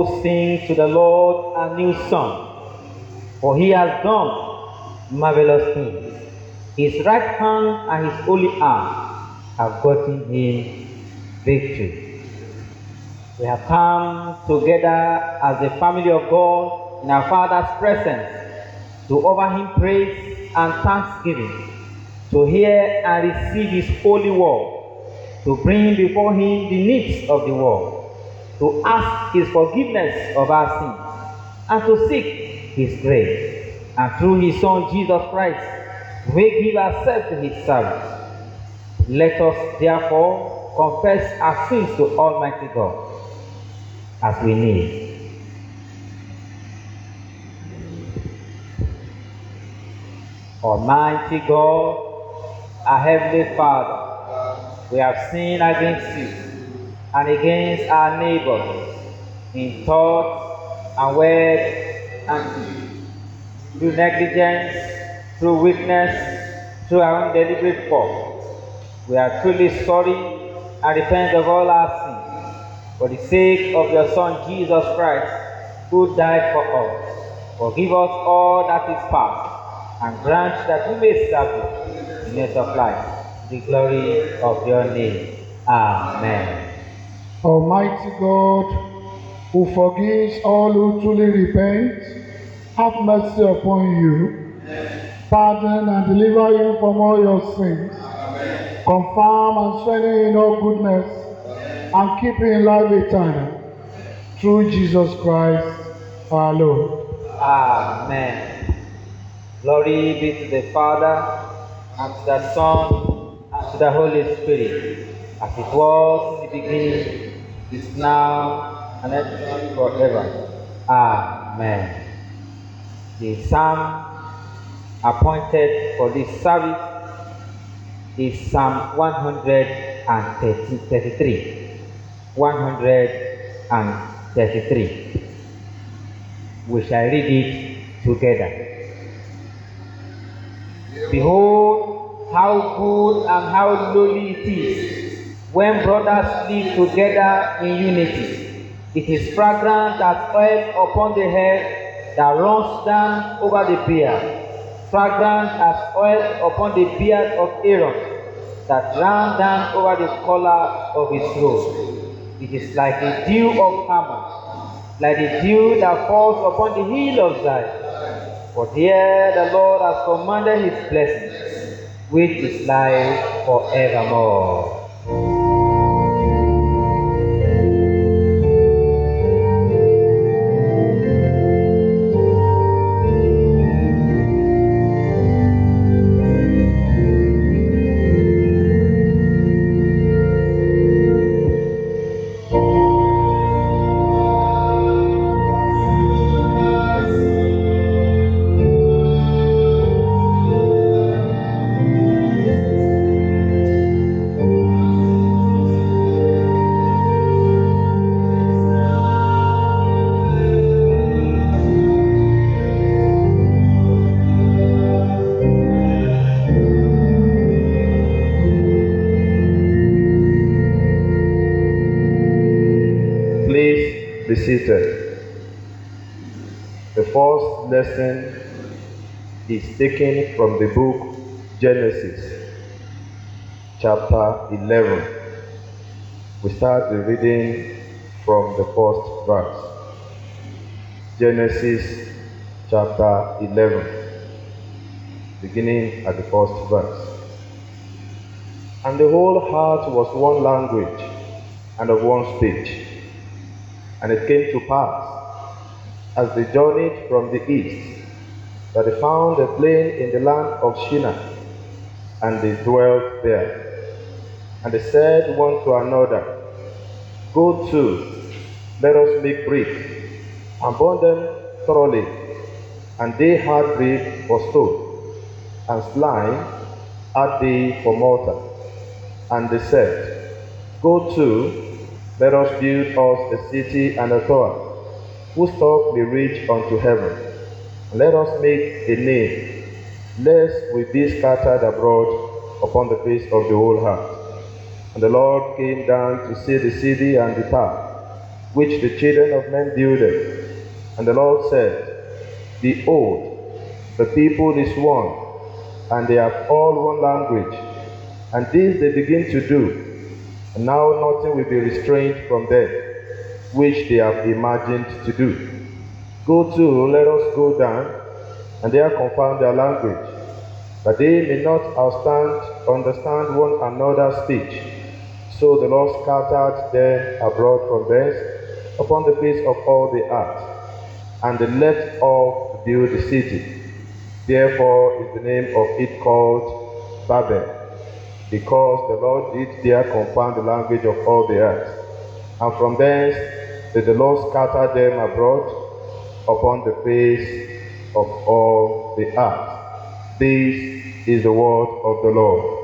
Oh, sing to the Lord a new song, for he has done marvelous things. His right hand and his holy arm have gotten him victory. We have come together as the family of God in our Father's presence to offer him praise and thanksgiving, to hear and receive his holy word, to bring before him the needs of the world, to ask his forgiveness of our sins, and to seek his grace. And through his Son Jesus Christ, we give ourselves to his service. Let us therefore confess our sins to Almighty God as we kneel. Almighty God, our Heavenly Father, we have sinned against you and against our neighbors in thought and word and deed, through negligence, through weakness, through our own deliberate fault. We are truly sorry and repent of all our sins for the sake of your Son Jesus Christ, who died for us. Forgive us all that is past, and grant that we may serve you in the of life, the glory of your name. Amen. Almighty God, who forgives all who truly repent, have mercy upon you, pardon and deliver you from all your sins, confirm and strengthen you in all goodness, and keep you in life eternal, through Jesus Christ our Lord. Amen. Glory be to the Father, and to the Son, and to the Holy Spirit, as it was in the beginning, is now, and ever forever. Amen. The psalm appointed for this service is Psalm 133. 133. We shall read it together. Behold, how good and how lowly it is when brothers live together in unity. It is fragrant as oil upon the head that runs down over the beard, fragrant as oil upon the beard of Aaron that ran down over the collar of his robe. It is like a dew of Hermon, like the dew that falls upon the hill of Zion. For there the Lord has commanded his blessing, which is life forevermore. Be seated. The first lesson is taken from the book Genesis, chapter 11. We start the reading from the first verse. Genesis, chapter 11, beginning at the first verse. And the whole heart was one language and of one speech. And it came to pass, as they journeyed from the east, that they found a plain in the land of Shinar, and they dwelt there. And they said one to another, Go to, let us make brick, and burn them thoroughly. And they had brick for stone, and slime had they for mortar. And they said, Go to, let us build us a city and a tower, whose top may reach unto heaven. And let us make a name, lest we be scattered abroad upon the face of the whole earth. And the Lord came down to see the city and the tower. which the children of men builded. And the Lord said, Behold, the people is one, and they have all one language. And this they begin to do, and now nothing will be restrained from them, which they have imagined to do. Go to, let us go down, and there confound their language, that they may not understand one another's speech. So the Lord scattered them abroad from thence upon the face of all the earth, and they left off to build the city. Therefore is the name of it called Babel, because the Lord did there confound the language of all the earth. And from thence did the Lord scatter them abroad upon the face of all the earth. This is the word of the Lord.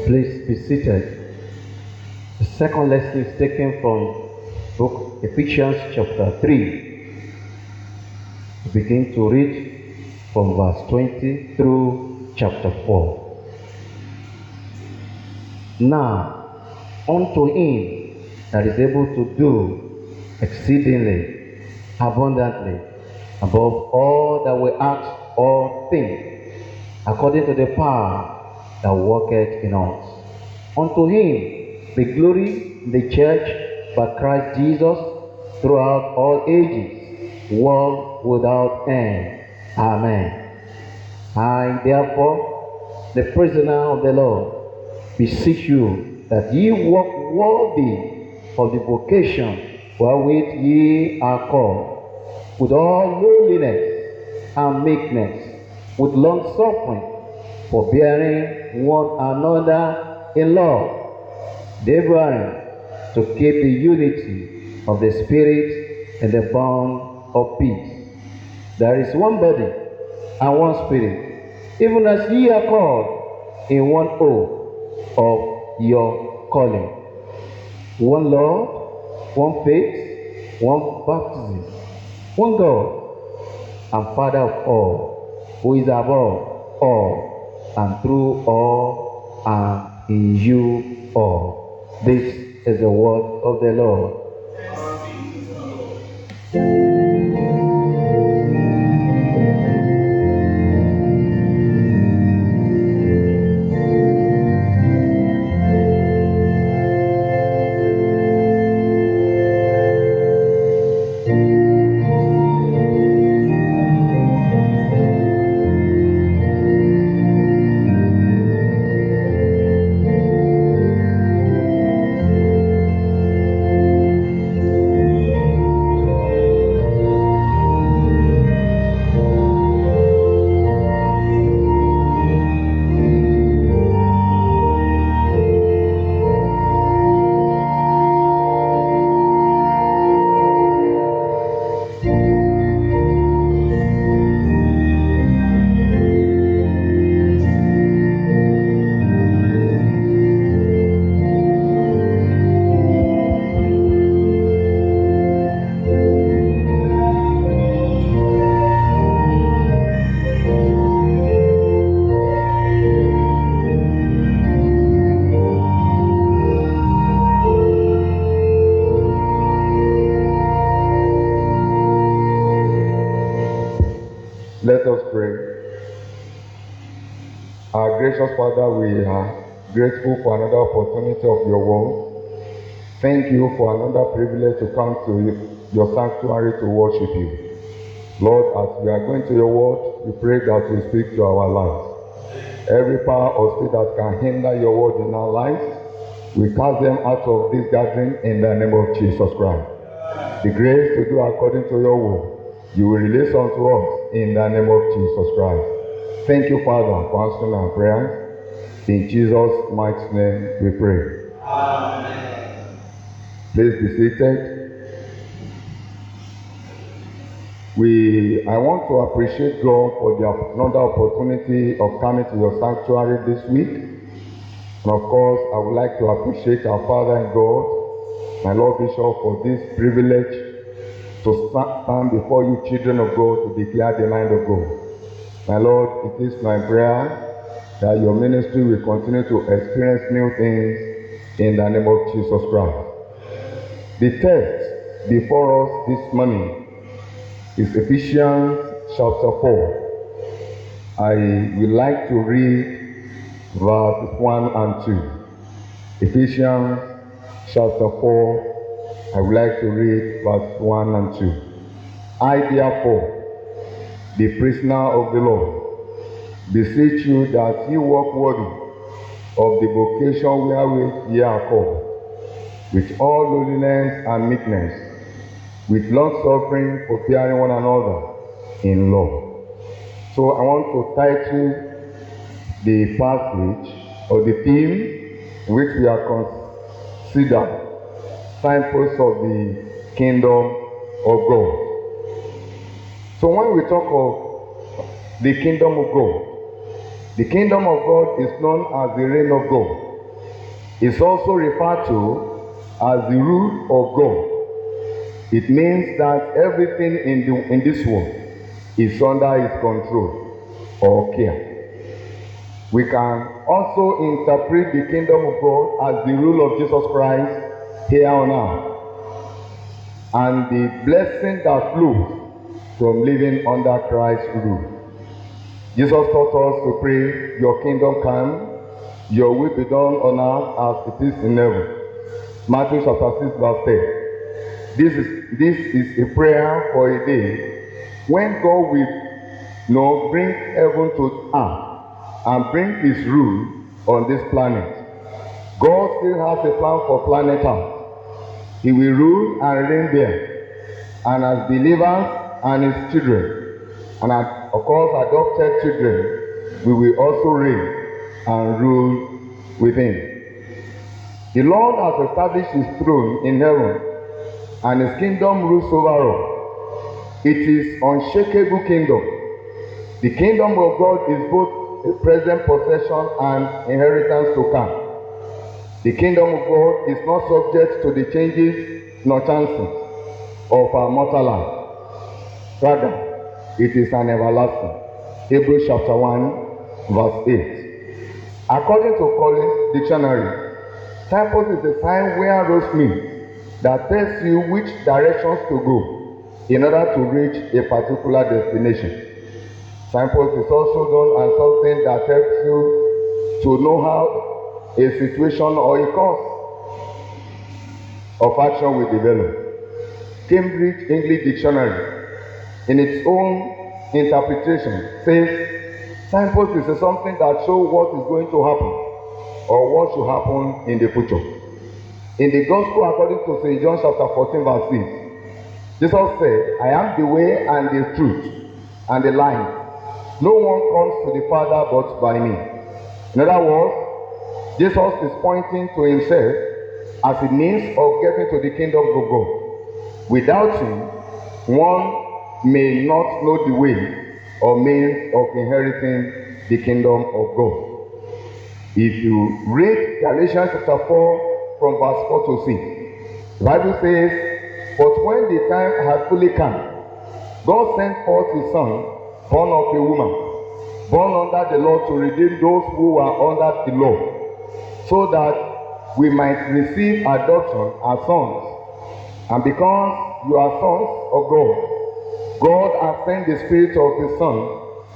Please be seated. The second lesson is taken from book Ephesians chapter 3. We begin to read from verse 20 through chapter 4. Now, unto him that is able to do exceedingly abundantly above all that we ask or think, according to the power that worketh in us. Unto him be glory in the church by Christ Jesus throughout all ages, world without end. Amen. I, therefore, the prisoner of the Lord, beseech you that ye walk worthy of the vocation wherewith ye are called, with all lowliness and meekness, with long suffering, forbearing one another in love, laboring to keep the unity of the Spirit in the bond of peace. There is one body and one Spirit, even as ye are called in one hope of your calling. One Lord, one faith, one baptism, one God and Father of all, who is above all, and through all, and in you all. This is the word of the Lord. Let us pray. Our gracious Father, we are grateful for another opportunity of your word. Thank you for another privilege to come to your sanctuary to worship you. Lord, as we are going to your word, we pray that you speak to our lives. Every power or spirit that can hinder your word in our lives, we cast them out of this gathering in the name of Jesus Christ. The grace to do according to your will, you will release unto us in the name of Jesus Christ. Thank you, Father, for answering our prayers. In Jesus' mighty name we pray. Amen. Please be seated. I want to appreciate God for another opportunity of coming to your sanctuary this week. And of course, I would like to appreciate our Father in God, my Lord Bishop, for this privilege to stand before you, children of God, to declare the mind of God. My Lord, it is my prayer that your ministry will continue to experience new things in the name of Jesus Christ. The text before us this morning is Ephesians chapter 4. I would like to read verses 1 and 2. Ephesians chapter 4, I would like to read verse 1 and 2. I therefore, the prisoner of the Lord, beseech you that ye walk worthy of the vocation wherewith ye are called, with all lowliness and meekness, with long-suffering, forbearing one another in love. So I want to title the passage or the theme which we are considered signposts of the kingdom of God. So when we talk of the kingdom of God is known as the reign of God. It's also referred to as the rule of God. It means that everything in this world is under his control or care. We can also interpret the kingdom of God as the rule of Jesus Christ here on earth, and the blessing that flows from living under Christ's rule. Jesus taught us to pray, your kingdom come, your will be done on earth as it is in heaven. Matthew chapter 6 verse 10. This is a prayer for a day when God will bring heaven to earth and bring his rule on this planet. God still has a plan for planet Earth. He will rule and reign there, and as believers and his children, and as, of course, adopted children, we will also reign and rule with him. The Lord has established his throne in heaven, and his kingdom rules over all. It is unshakable kingdom. The kingdom of God is both a present possession and inheritance to come. The kingdom of God is not subject to the changes nor chances of our mortal life. Rather, it is an everlasting. Hebrews chapter 1 verse 8. According to Collins Dictionary, signpost is a sign where roads meet that tells you which directions to go in order to reach a particular destination. Signpost is also known as something that helps you to know how a situation or a course of action will develop. Cambridge English Dictionary, in its own interpretation, says signpost is something that shows what is going to happen or what should happen in the future. In the Gospel according to St. John chapter 14 verse 6, Jesus said, I am the way and the truth and the life. No one comes to the Father but by me. In other words, Jesus is pointing to himself as a means of getting to the kingdom of God. Without him, one may not know the way or means of inheriting the kingdom of God. If you read Galatians chapter 4 from verse 4 to 6, the Bible says, but when the time had fully come, God sent forth his Son, born of a woman, born under the law, to redeem those who are under the law, so that we might receive adoption as sons. And because you are sons of God, God has sent the Spirit of his Son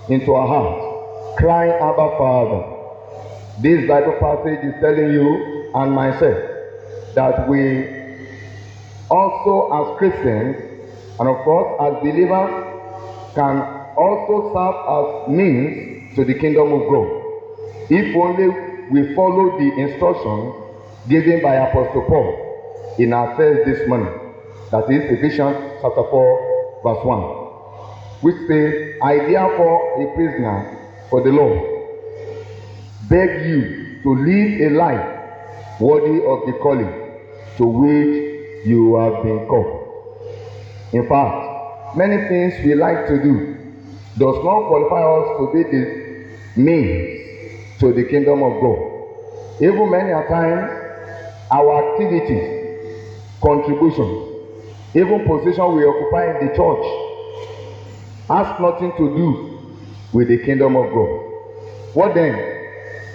into our hearts, crying, Abba, Father. This Bible passage is telling you and myself that we also as Christians, and of course as believers, can also serve as means to the kingdom of God, if only we follow the instructions given by Apostle Paul in our text this morning, that is Ephesians chapter 4 verse 1, which says, I therefore, a prisoner for the Lord, beg you to live a life worthy of the calling to which you have been called. In fact, many things we like to do does not qualify us to be the means to the kingdom of God. Even many a times, our activities, contributions, even position we occupy in the church has nothing to do with the kingdom of God. What then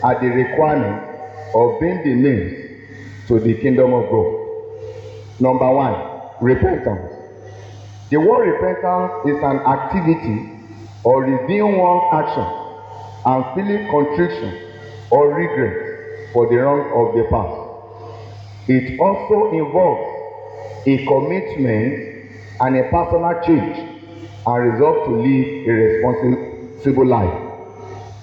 are the requirements of being the means to the kingdom of God? Number one, repentance. The word repentance is an activity or reviewing one's action and feeling contrition or regret for the wrong of the past. It also involves a commitment and a personal change and resolve to live a responsible life.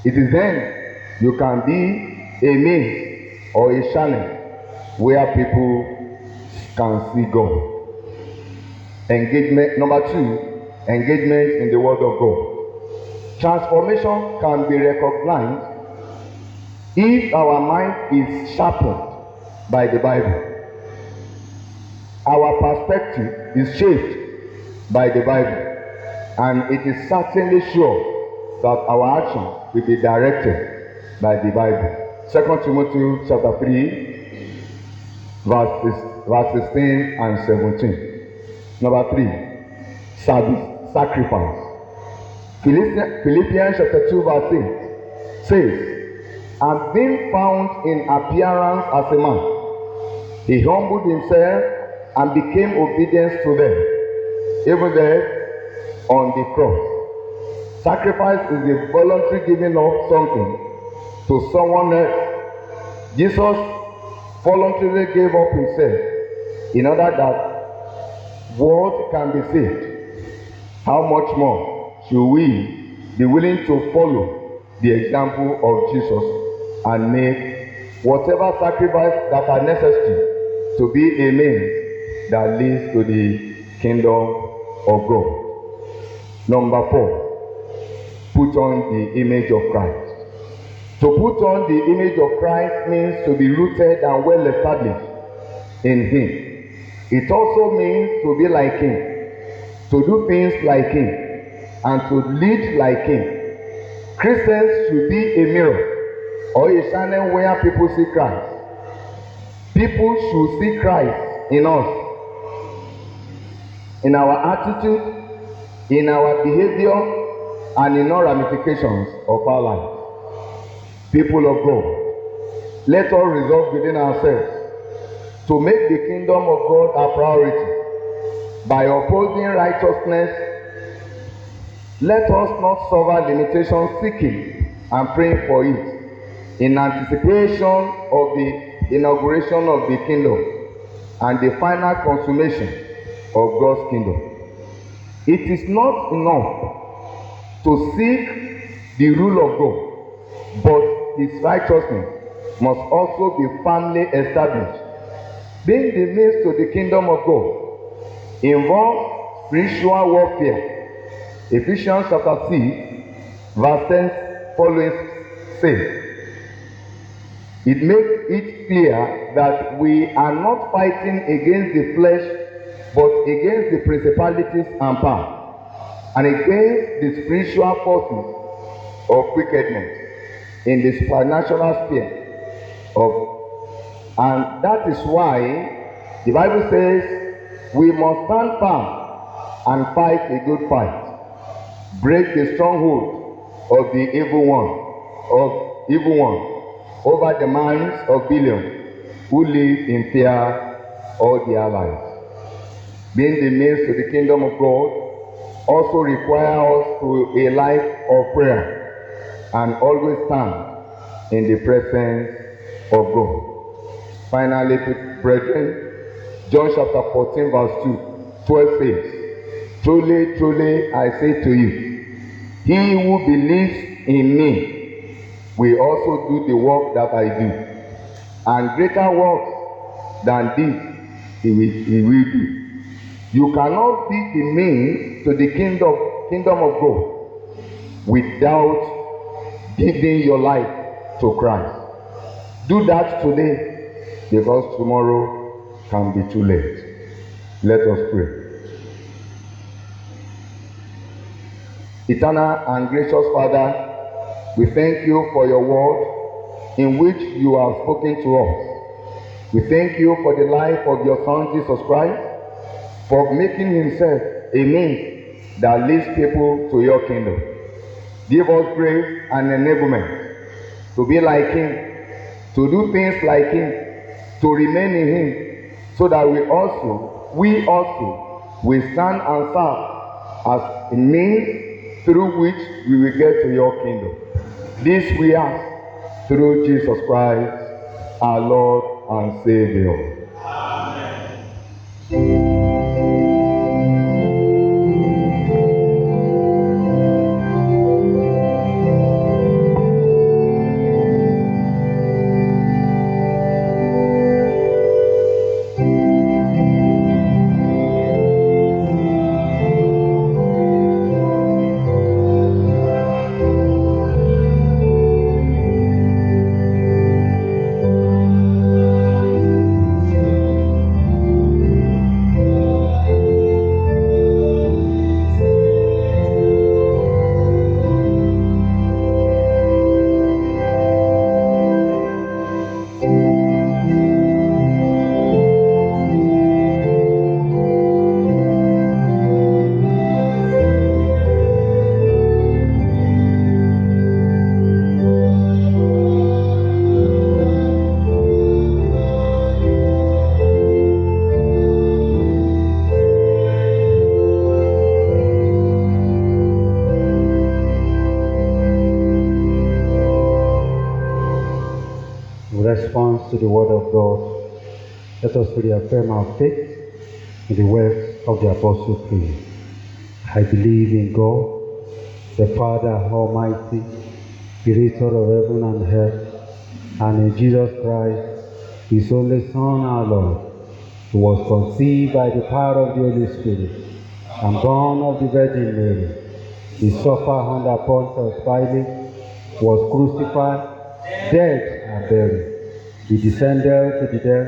It is then you can be a means or a channel where people can see God. Engagement. Number two, engagement in the word of God. Transformation can be recognized if our mind is sharpened by the Bible. Our perspective is shaped by the Bible, and it is certainly sure that our actions will be directed by the Bible. 2 Timothy chapter 3, verse 16 and 17. Number three, service, sacrifice. Philippians chapter 2 verse 8 says, and being found in appearance as a man, he humbled himself and became obedient to them, even death on the cross. Sacrifice is the voluntary giving of something to someone else. Jesus voluntarily gave up himself in order that world can be saved. How much more should we be willing to follow the example of Jesus and make whatever sacrifice that are necessary to be a means that leads to the kingdom of God? Number four, put on the image of Christ. To put on the image of Christ means to be rooted and well established in Him. It also means to be like Him, to do things like Him, and to lead like Him. Christians should be a mirror or a channel where people see Christ. People should see Christ in us, in our attitude, in our behavior, and in all ramifications of our life. People of God, let us resolve within ourselves to make the kingdom of God a priority by upholding righteousness. Let us not suffer limitations seeking and praying for it in anticipation of the inauguration of the kingdom and the final consummation of God's kingdom. It is not enough to seek the rule of God, but His righteousness must also be firmly established. Being the means to the kingdom of God involves spiritual warfare. Ephesians chapter 6, verse 10 following says, it makes it clear that we are not fighting against the flesh, but against the principalities and powers, and against the spiritual forces of wickedness in the supernatural sphere of. And that is why the Bible says we must stand firm and fight a good fight. Break the stronghold of the evil one over the minds of billions who live in fear all their lives. Being the means to the kingdom of God also requires us to a life of prayer and always stand in the presence of God. Finally, brethren, John chapter 14 verse 12 says, "Truly, truly, I say to you, he who believes in me will also do the work that I do, and greater works than this he will do." You cannot be the means to the kingdom of God without giving your life to Christ. Do that today, because tomorrow can be too late. Let us pray. Eternal and gracious Father, we thank you for your word in which you have spoken to us. We thank you for the life of your Son Jesus Christ, for making himself a means that leads people to your kingdom. Give us grace and enablement to be like him, to do things like him, to remain in him, so that we also will stand and serve as a means through which we will get to your kingdom. This we ask through Jesus Christ, our Lord and Savior. In response to the word of God, let us reaffirm our faith in the words of the Apostle Creed. I believe in God, the Father Almighty, Creator of heaven and earth, and in Jesus Christ, His only Son, our Lord, who was conceived by the power of the Holy Spirit, and born of the Virgin Mary. He suffered under Pontius Pilate, was crucified, dead and buried. He descended to the dead.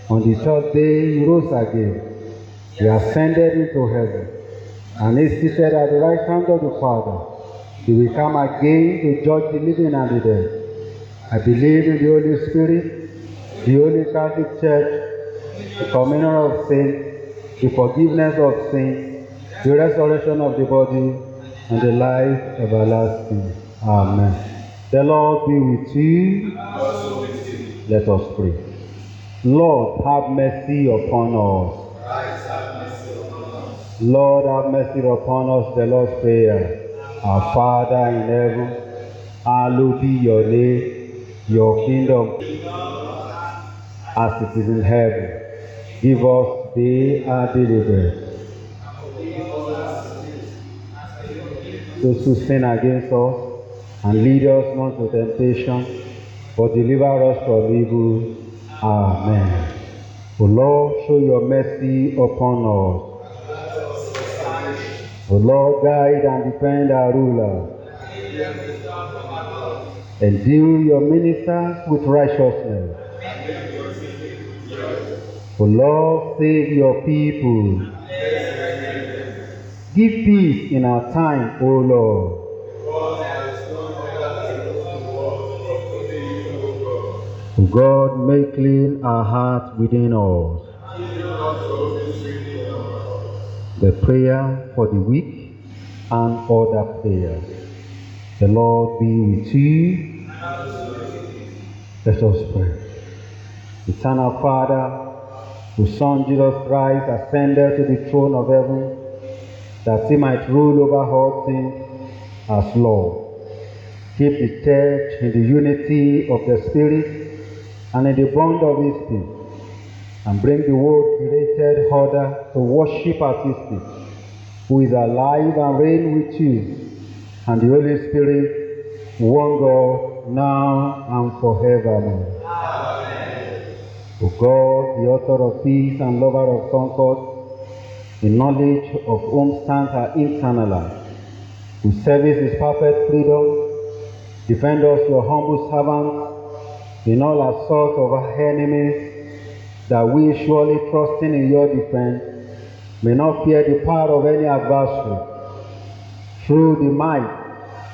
On the third day he rose again. He ascended into heaven, and is seated at the right hand of the Father. He will come again to judge the living and the dead. I believe in the Holy Spirit, the Holy Catholic Church, the communion of saints, the forgiveness of sins, the resurrection of the body, and the life everlasting. Amen. The Lord be with you. Let us pray. Lord, have mercy upon us. Lord, have mercy upon us. The Lord's Prayer. Our Father in heaven, hallowed be your name. Your kingdom, as it is in heaven. Give us today our daily bread. Those who sin against us, and lead us not to temptation, but deliver us from evil. Amen. O Lord, show your mercy upon us. O Lord, guide and defend our rulers. Endue your ministers with righteousness. O Lord, save your people. Give peace in our time, O Lord. O God, make clean our heart within us. The prayer for the weak and other prayers. The Lord be with you. Let us pray. Eternal Father, whose Son Jesus Christ ascended to the throne of heaven, that he might rule over all things as Lord. Keep the church in the unity of the Spirit and in the bond of his peace, and bring the world created order to worship at his feet, who is alive and reign with you, and the Holy Spirit, one God, now and forevermore. Amen. O God, the author of peace and lover of concord, in knowledge of whom stands our eternal life, whose service is perfect freedom, defend us, your humble servants, in all assault of our enemies, that we, surely trusting in your defense, may not fear the power of any adversary, through the might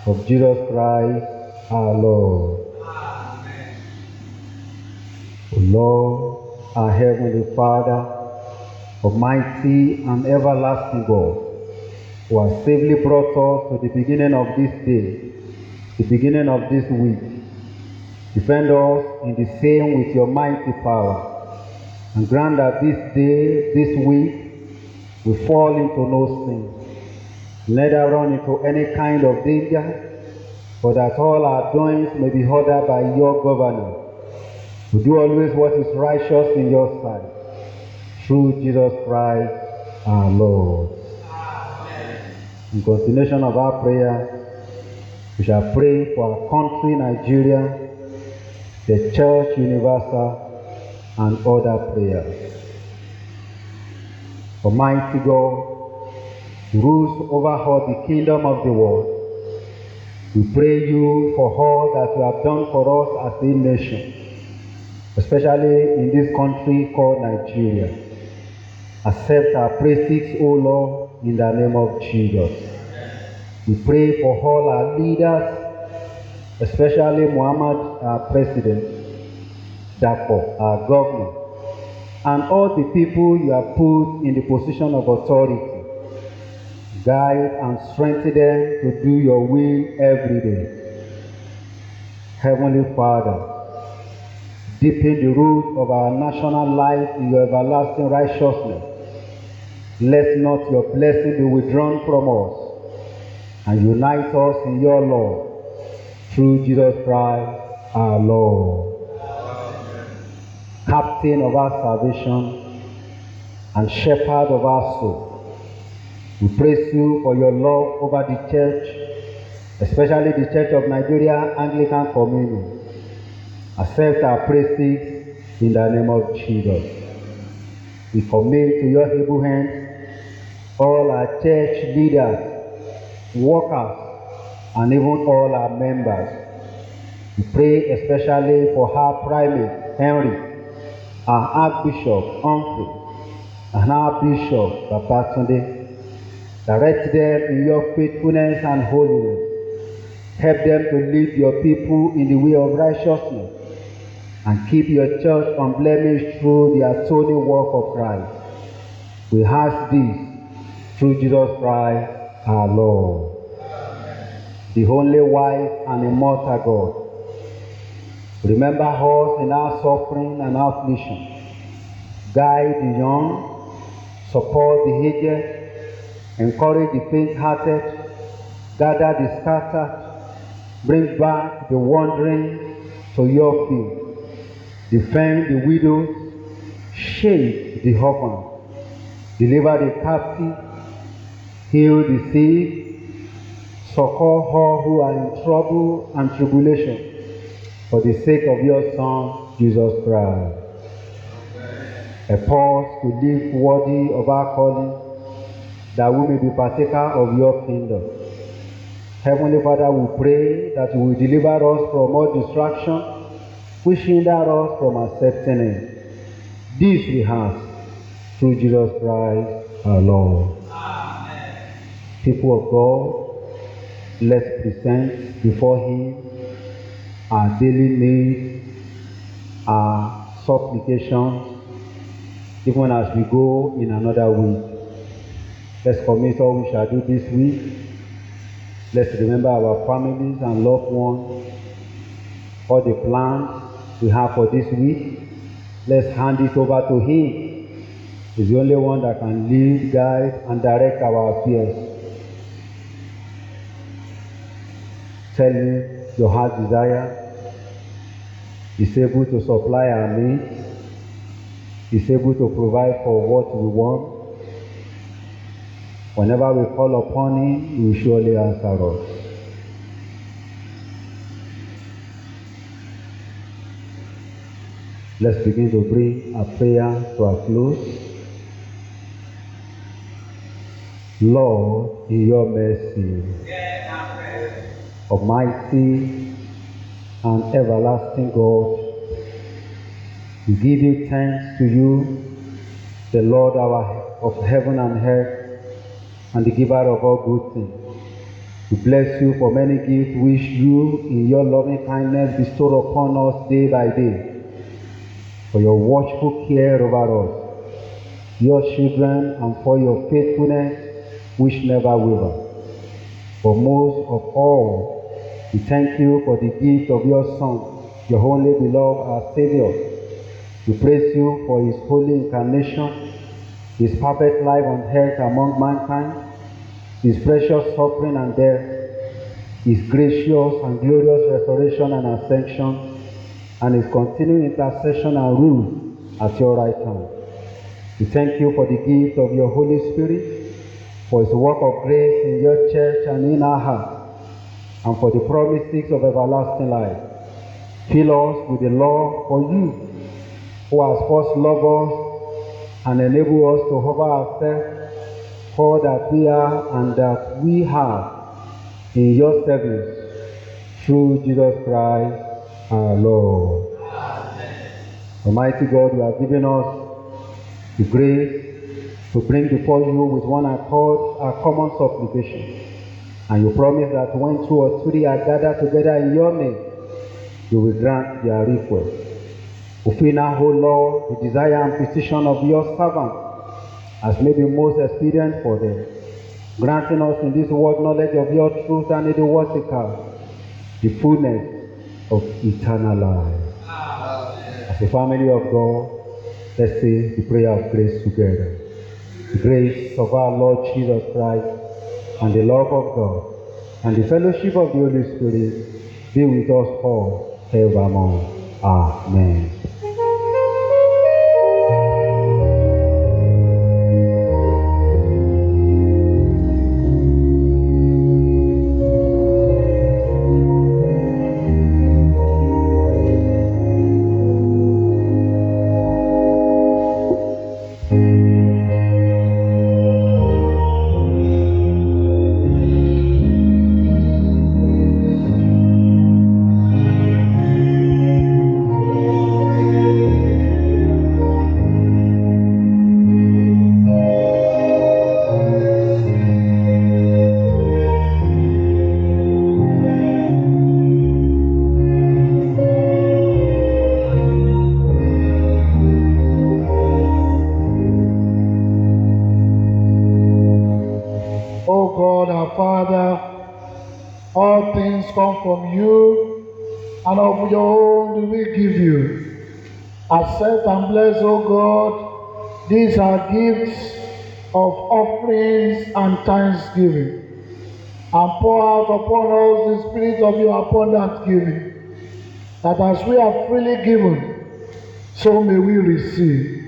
of Jesus Christ our Lord. Amen. O Lord, our heavenly Father, almighty and everlasting God, who has safely brought us to the beginning of this day, the beginning of this week, defend us in the same with your mighty power, and grant that this day, this week, we fall into no sin, neither run into any kind of danger, but that all our doings may be ordered by your governance. We do always what is righteous in your sight, through Jesus Christ our Lord. Amen. In continuation of our prayer, we shall pray for our country, Nigeria, the Church Universal, and other prayers. Almighty God, who rules over all the kingdom of the world, we pray you for all that you have done for us as a nation, especially in this country called Nigeria. Accept our praises, O Lord, in the name of Jesus. We pray for all our leaders, especially Muhammad, our president, Dapo, our governor, and all the people you have put in the position of authority. Guide and strengthen them to do your will every day. Heavenly Father, deepen the roots of our national life in your everlasting righteousness. Let not your blessing be withdrawn from us, and unite us in your love, through Jesus Christ our Lord. Amen. Captain of our salvation and shepherd of our soul, we praise you for your love over the church, especially the Church of Nigeria Anglican Communion. Accept our praises in the name of Jesus. We commit to your able hands all our church leaders, workers, and even all our members. We pray especially for our primate, Henry, our Archbishop, Humphrey, and our Bishop, Babatunde. Direct them in your faithfulness and holiness. Help them to lead your people in the way of righteousness, and keep your church unblemished through the atoning work of Christ. We ask this through Jesus Christ our Lord. Amen. The only wise and immortal God, remember us in our suffering and affliction. Guide the young, support the aged, encourage the faint-hearted, gather the scattered, bring back the wandering to your feet, defend the widows, shade the orphan, deliver the captive, heal the sick, succor all who are in trouble and tribulation, for the sake of your Son, Jesus Christ. Help us to live worthy of our calling, that we may be partaker of your kingdom. Heavenly Father, we pray that you will deliver us from all distraction, which hinder us from accepting it. This we ask through Jesus Christ our Lord. Amen. People of God, let's present before him our daily needs, our supplications, even as we go in another week. Let's commit all we shall do this week. Let's remember our families and loved ones, all the plans we have for this week. Let's hand it over to him. He's the only one that can lead, guide, and direct our affairs. Tell him your heart desire. He's able to supply our needs. is able to provide for what we want. Whenever we call upon Him, He will surely answer us. Let's begin to bring our prayer to a close. Lord, in your mercy, Almighty and everlasting God, we give you thanks to you, the Lord of heaven and earth, and the giver of all good things. We bless you for many gifts which you, in your loving kindness, bestow upon us day by day, for your watchful care over us, your children, and for your faithfulness which never wavers. But most of all, we thank you for the gift of your Son, your only beloved, our Savior. We praise you for His holy incarnation, His perfect life on earth among mankind, His precious suffering and death, His gracious and glorious resurrection and ascension, and His continuing intercession and rule at your right hand. We thank you for the gift of your Holy Spirit, for His work of grace in your church and in our heart, and for the promises of everlasting life. Fill us with the love for you, who has first loved us and enabled us to offer ourselves all that we are and that we have in your service, through Jesus Christ our Lord. Amen. Almighty God, you have given us the grace to bring before you with one accord our common supplication. And you promise that when 2 or 3 are gathered together in your name, you will grant their request. Fulfill now, O Lord, the desire and petition of your servant, as may be most expedient for them, granting us in this world knowledge of your truth and in the world to come, the fullness of eternal life. Amen. As a family of God, let's say the prayer of grace together. The grace of our Lord Jesus Christ, and the love of God, and the fellowship of the Holy Spirit be with us all evermore. Amen. All things come from you, and of your own do we give you. Accept and bless, O God, these are gifts of offerings and thanksgiving, and pour out upon us the spirit of your abundant giving, that as we have freely given, so may we receive.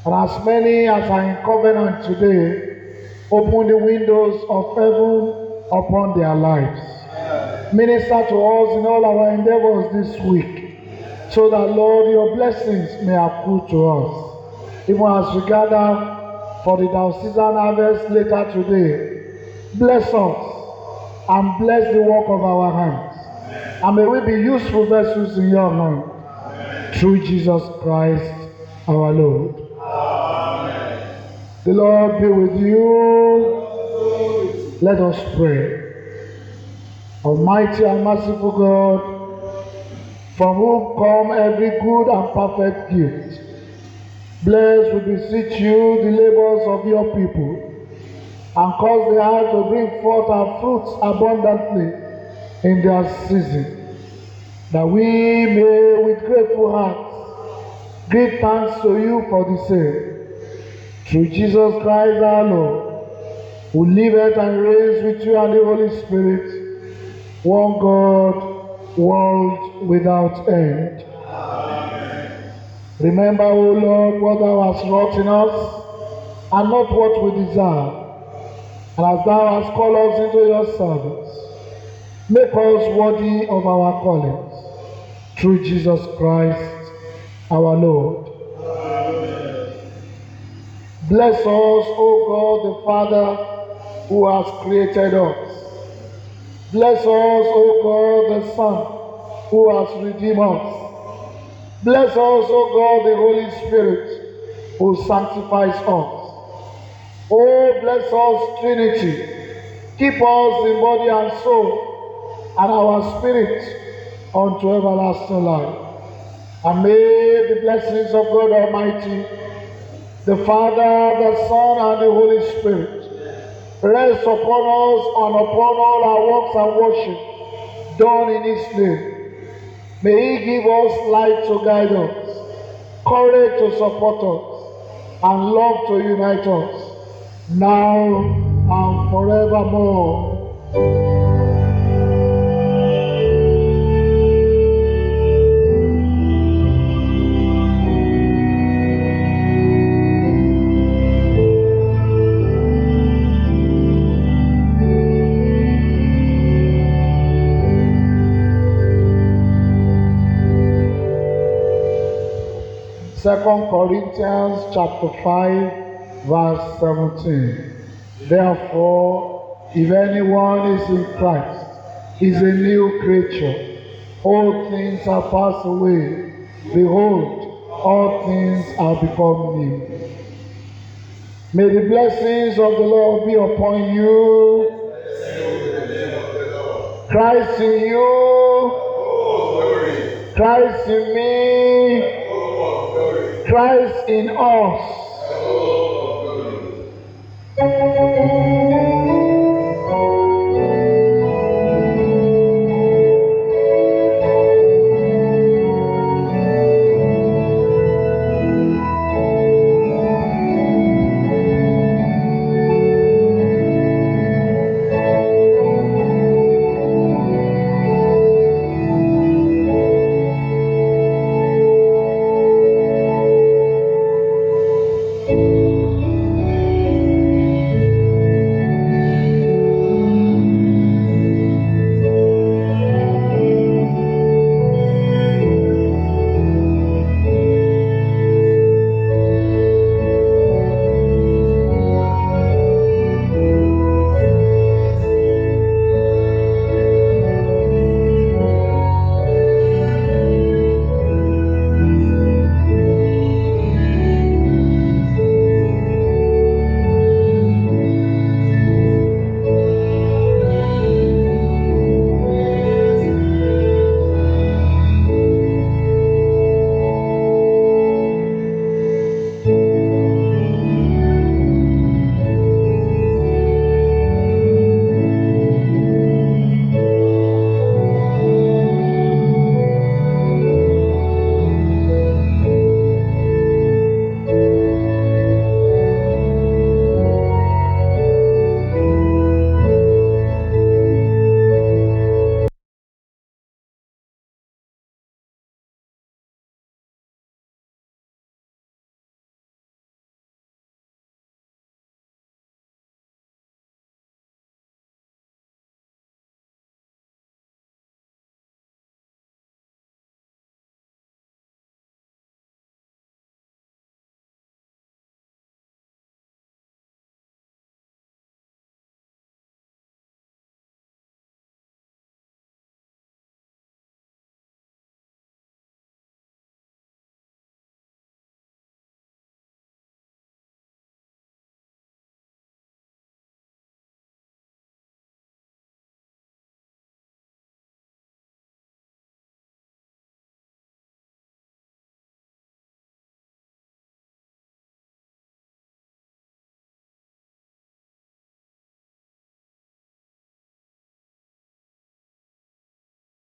And as many as are in covenant today, open the windows of heaven upon their lives. Minister to us in all our endeavors this week, so that, Lord, your blessings may accrue to us. Even as we gather for the diocesan harvest later today, bless us and bless the work of our hands. And may we be useful vessels in your hand. Through Jesus Christ our Lord. Amen. The Lord be with you. Let us pray. Almighty and merciful God, from whom come every good and perfect gift, bless, we beseech you, the labors of your people, and cause their heart to bring forth our fruits abundantly in their season, that we may with grateful hearts give thanks to you for the same. Through Jesus Christ our Lord, who liveth and reigns with you and the Holy Spirit, one God, world without end. Amen. Remember, O Lord, what thou hast wrought in us, and not what we deserve. And as thou hast called us into your service, make us worthy of our callings. Through Jesus Christ, our Lord. Bless us, O God, the Father, who has created us. Bless us, O God, the Son, who has redeemed us. Bless us, O God, the Holy Spirit, who sanctifies us. Oh, bless us, Trinity. Keep us in body and soul, and our spirit unto everlasting life. And may the blessings of God Almighty, the Father, the Son, and the Holy Spirit rest upon us and upon all our works and worship done in His name. May He give us light to guide us, courage to support us, and love to unite us, now and forevermore. Second Corinthians chapter 5, verse 17. Therefore, if anyone is in Christ, he is a new creature. All things are passed away. Behold, all things are become new. May the blessings of the Lord be upon you. Christ in you. Christ in me. Christ in us.